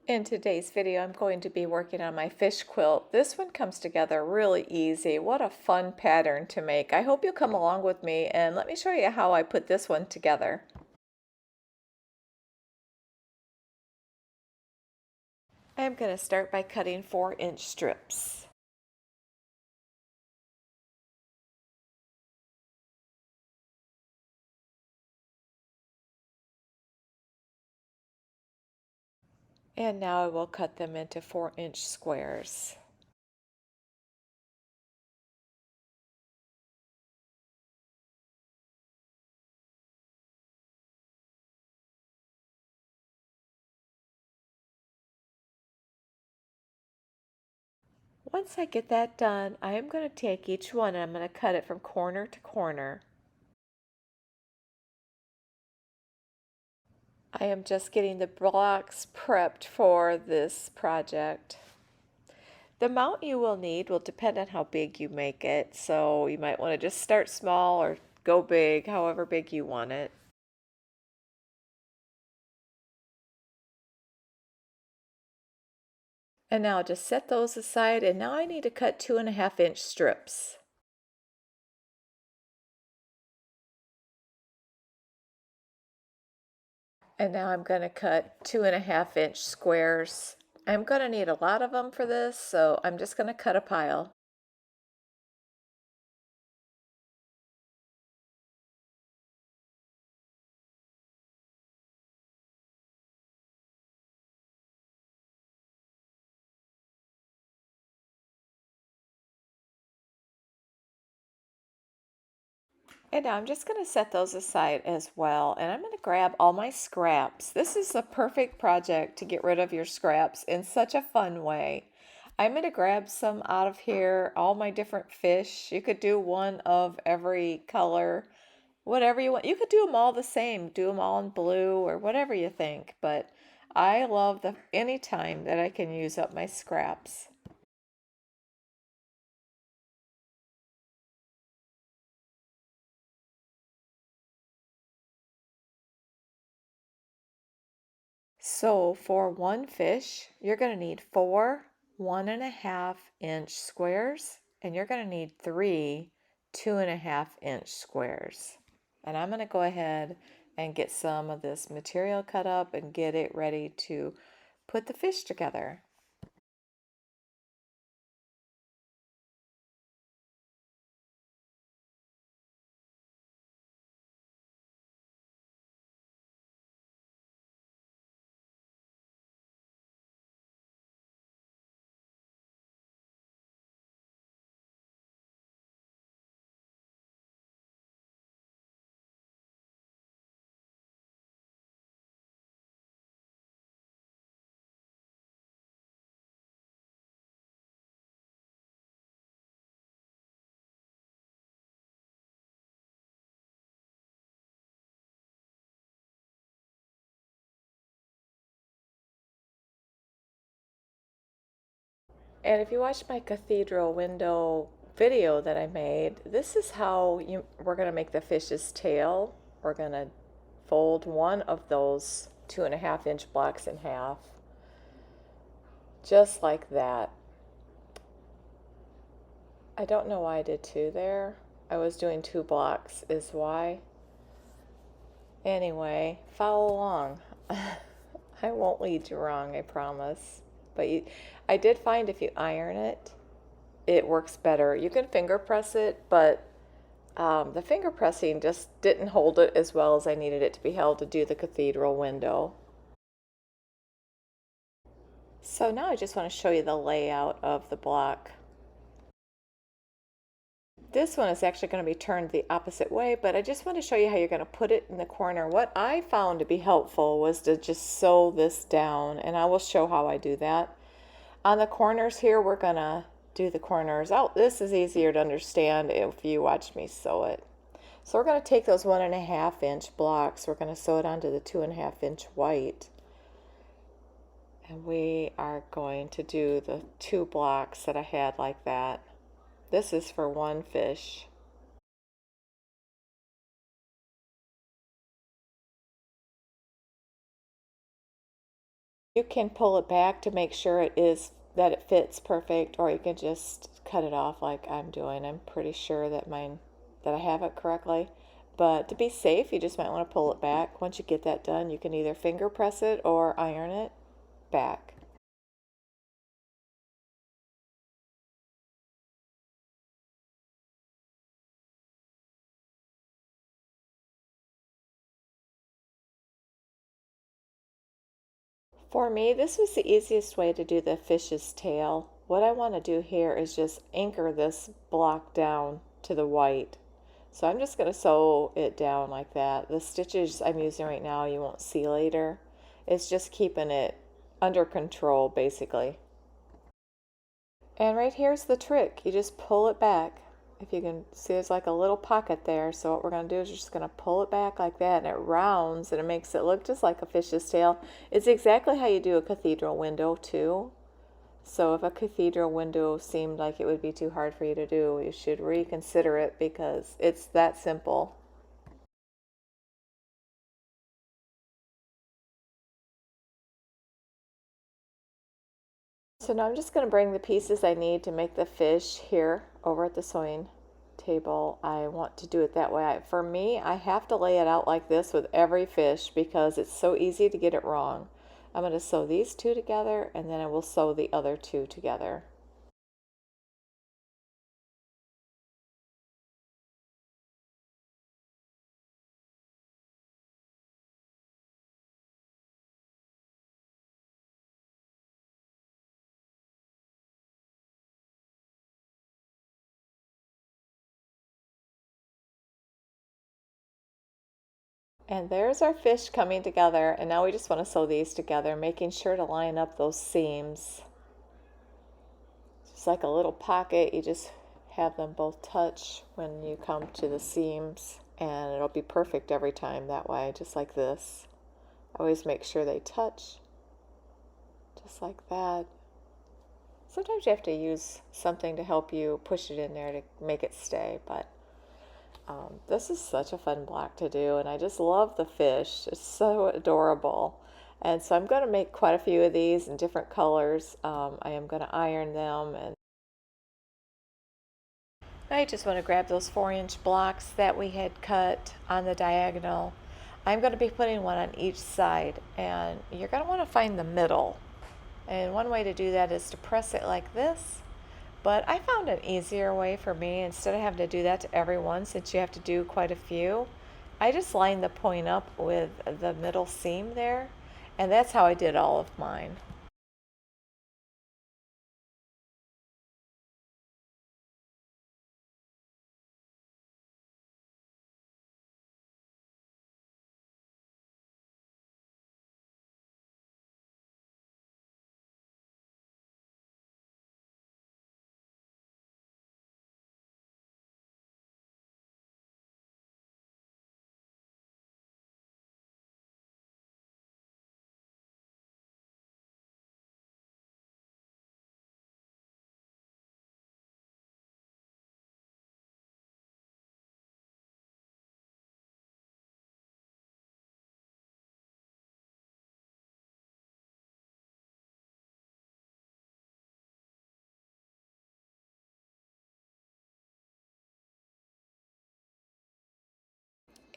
In today's video, I'm going to be working on my fish quilt. This one comes together really easy. What a fun pattern to make. I hope you'll come along with me and let me show you how I put this one together. I'm going to start by cutting 4-inch strips. And now I will cut them into 4-inch squares. Once I get that done, I am going to take each one and I'm going to cut it from corner to corner. I am just getting the blocks prepped for this project. The amount you will need will depend on how big you make it, so you might want to just start small or go big, however big you want it. And now just set those aside, and now I need to cut 2.5-inch strips. And now I'm going to cut 2.5-inch squares. I'm going to need a lot of them for this, so I'm just going to cut a pile. And now I'm just going to set those aside as well. And I'm going to grab all my scraps. This is the perfect project to get rid of your scraps in such a fun way. I'm going to grab some out of here, all my different fish. You could do one of every color, whatever you want. You could do them all the same, do them all in blue or whatever you think. But I love any time that I can use up my scraps. So for one fish, you're going to need 4 1.5-inch squares, and you're going to need 3 2.5-inch squares. And I'm going to go ahead and get some of this material cut up and get it ready to put the fish together. And if you watch my cathedral window video that I made, this is how we're going to make the fish's tail. We're going to fold one of those 2.5-inch blocks in half, just like that. I don't know why I did 2 there. I was doing 2 blocks is why. Anyway, follow along. I won't lead you wrong, I promise. But I did find if you iron it, it works better. You can finger press it, but the finger pressing just didn't hold it as well as I needed it to be held to do the cathedral window. So now I just want to show you the layout of the block. This one is actually going to be turned the opposite way, but I just want to show you how you're going to put it in the corner. What I found to be helpful was to just sew this down, and I will show how I do that. On the corners here, we're going to do the corners out. This is easier to understand if you watch me sew it. So we're going to take those 1.5-inch blocks, we're going to sew it onto the 2.5-inch white. And we are going to do the 2 blocks that I had like that. This is for one fish. You can pull it back to make sure it fits perfect, or you can just cut it off like I'm doing. I'm pretty sure that I have it correctly. But to be safe, you just might want to pull it back. Once you get that done, you can either finger press it or iron it back. For me, this was the easiest way to do the fish's tail. What I want to do here is just anchor this block down to the white. So I'm just going to sew it down like that. The stitches I'm using right now you won't see later. It's just keeping it under control basically. And right here's the trick. You just pull it back. If you can see, there's like a little pocket there. So what we're going to do is you're just going to pull it back like that, and it rounds and it makes it look just like a fish's tail. It's exactly how you do a cathedral window too. So if a cathedral window seemed like it would be too hard for you to do, you should reconsider it because it's that simple. So now I'm just going to bring the pieces I need to make the fish here over at the sewing table. I want to do it that way. For me, I have to lay it out like this with every fish because it's so easy to get it wrong. I'm going to sew these two together and then I will sew the other two together. And there's our fish coming together, and now we just want to sew these together, making sure to line up those seams. Just like a little pocket, you just have them both touch when you come to the seams, and it'll be perfect every time that way, just like this. Always make sure they touch, just like that. Sometimes you have to use something to help you push it in there to make it stay, but this is such a fun block to do, and I just love the fish. It's so adorable. And so I'm going to make quite a few of these in different colors. I am going to iron them, and I just want to grab those 4-inch blocks that we had cut on the diagonal. I'm going to be putting one on each side, and you're going to want to find the middle. And one way to do that is to press it like this. But I found an easier way for me, instead of having to do that to every one, since you have to do quite a few. I just lined the point up with the middle seam there, and that's how I did all of mine.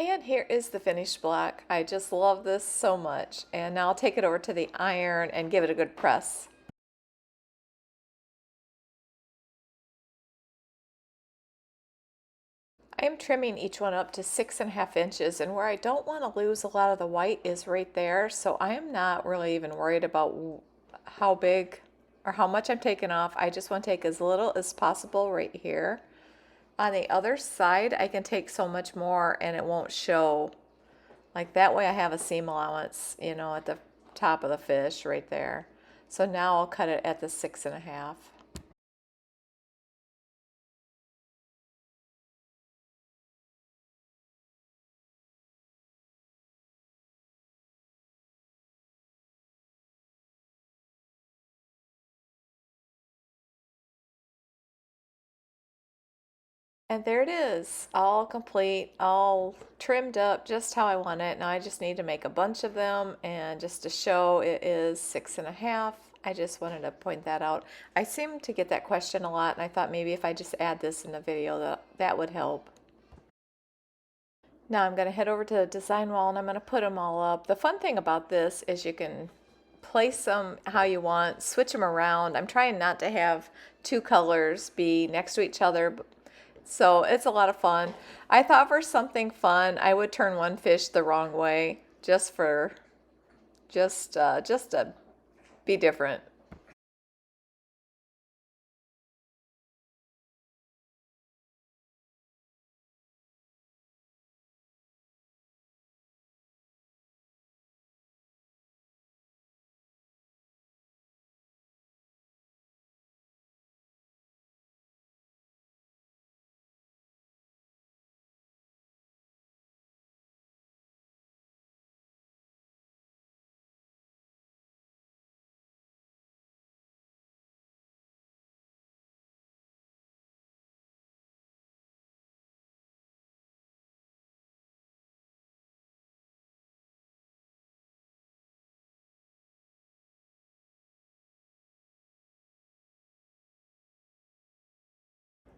And here is the finished block. I just love this so much. And now I'll take it over to the iron and give it a good press. I am trimming each one up to 6.5 inches, and where I don't want to lose a lot of the white is right there. So I am not really even worried about how big or how much I'm taking off. I just want to take as little as possible right here. On the other side, I can take so much more and it won't show. Like that way I have a seam allowance, at the top of the fish right there. So now I'll cut it at the 6.5. And there it is, all complete, all trimmed up just how I want it. Now I just need to make a bunch of them, and just to show it is 6.5. I just wanted to point that out. I seem to get that question a lot, and I thought maybe if I just add this in the video that would help. Now I'm going to head over to the design wall and I'm going to put them all up. The fun thing about this is you can place them how you want, switch them around. I'm trying not to have two colors be next to each other, so it's a lot of fun. I thought for something fun, I would turn one fish the wrong way just to be different.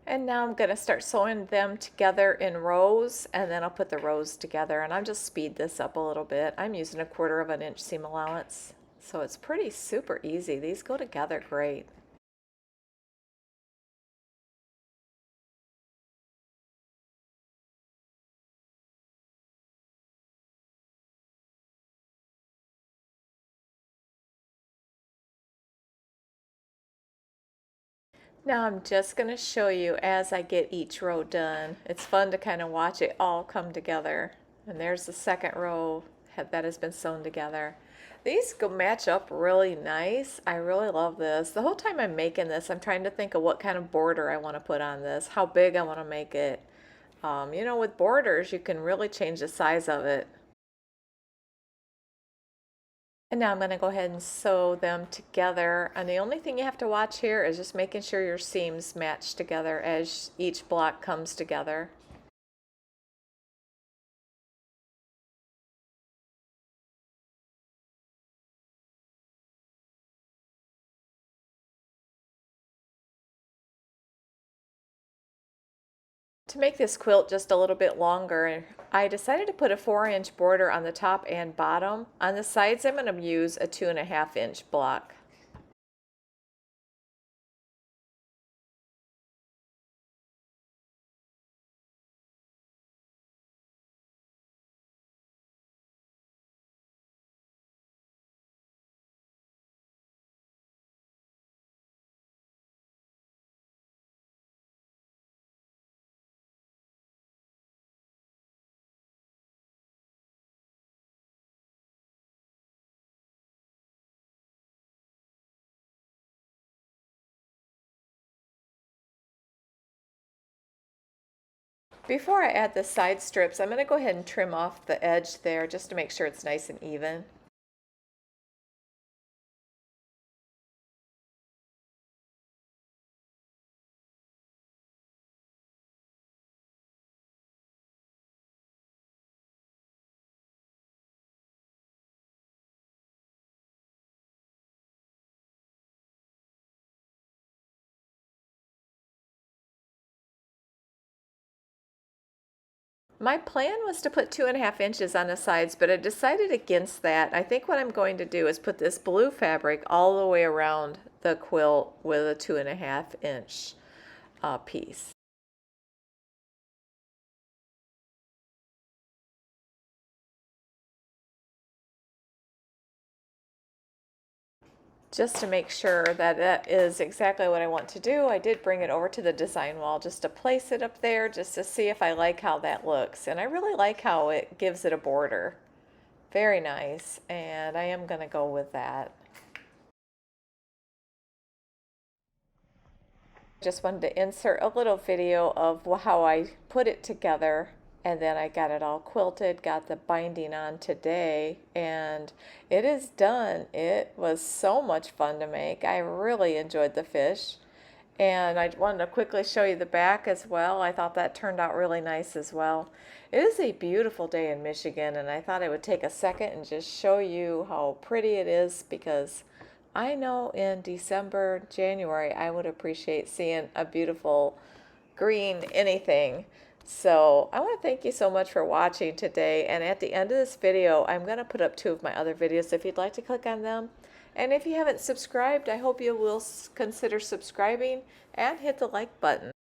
And now I'm going to start sewing them together in rows, and then I'll put the rows together, and I'll just speed this up a little bit. I'm using 1/4 of an inch seam allowance, so it's pretty super easy. These go together great. Now I'm just going to show you as I get each row done. It's fun to kind of watch it all come together. And there's the second row that has been sewn together. These go match up really nice. I really love this. The whole time I'm making this, I'm trying to think of what kind of border I want to put on this, how big I want to make it. You know, with borders, you can really change the size of it. And now I'm going to go ahead and sew them together. And the only thing you have to watch here is just making sure your seams match together as each block comes together. To make this quilt just a little bit longer, I decided to put a 4-inch border on the top and bottom. On the sides, I'm going to use a 2.5-inch block. Before I add the side strips, I'm going to go ahead and trim off the edge there just to make sure it's nice and even. My plan was to put 2.5 inches on the sides, but I decided against that. I think what I'm going to do is put this blue fabric all the way around the quilt with a 2.5-inch piece. Just to make sure that that is exactly what I want to do, I did bring it over to the design wall just to place it up there, just to see if I like how that looks. And I really like how it gives it a border. Very nice, and I am going to go with that. Just wanted to insert a little video of how I put it together, and then I got it all quilted, got the binding on today, and it is done. It was so much fun to make. I really enjoyed the fish, And I wanted to quickly show you the back as well. I thought that turned out really nice as well. It is a beautiful day in Michigan, and I thought I would take a second and just show you how pretty it is, because I know in December, January, I would appreciate seeing a beautiful green anything. So I want to thank you so much for watching today. And at the end of this video, I'm going to put up 2 of my other videos if you'd like to click on them. And if you haven't subscribed, I hope you will consider subscribing and hit the like button.